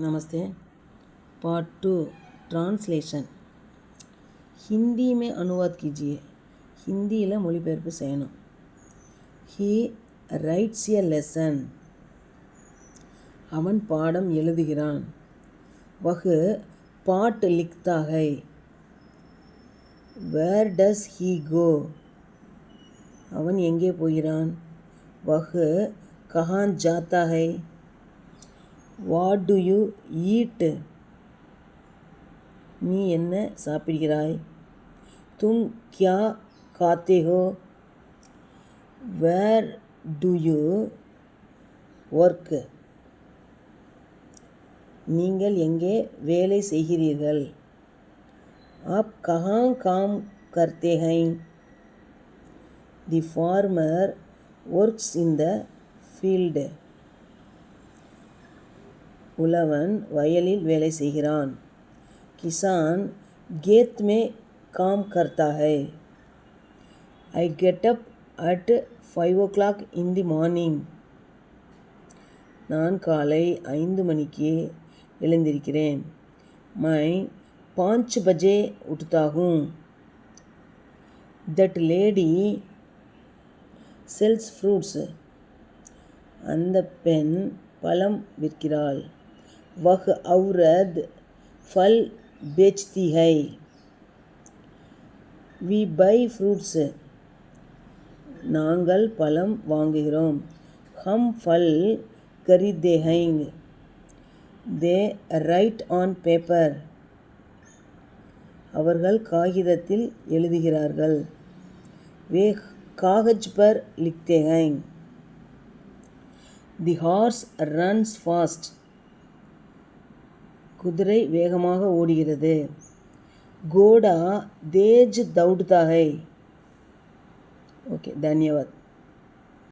नमस्ते। Part 2 translation. Hindi में अनुवाद कीजिए. हिंदी மொழிபெயர்ப்பு செய்யணும். He writes a lesson. அவன் பாடம் எழுதுகிறான். वह पाठ लिखता है. Where does he go? அவன் எங்கே போகிறான்? वह कहाँ जाता है? What do you eat? நீ என்ன சாப்பிடுகிறாய்? तुम क्या खाते हो? Where do you work? நீங்கள் எங்கே வேலை செய்கிறீர்கள்? आप कहाँ काम करते हैं? The farmer works in the field. உழவன் வயலில் வேலை செய்கிறான். किसान खेत में काम करता है. I get up at 5 o'clock in the morning. நான் காலை 5 மணிக்கு எழுந்திருக்கிறேன். मैं 5 बजे उठता हूँ. That lady sells fruits. அந்த பெண் பழம் விற்கிறாள். वह औरत फल बेचती है. We buy fruits. நாங்கள் பழம் வாங்குகிறோம். हम फल खरीदते हैं. They write on paper. அவர்கள் காகிதத்தில் எழுதுகிறார்கள். वे कागज पर लिखते हैं. The horse runs fast. குதிரை வேகமாக ஓடுகிறது. घोड़ा तेज दौड़ता है. ओके, धन्यवाद.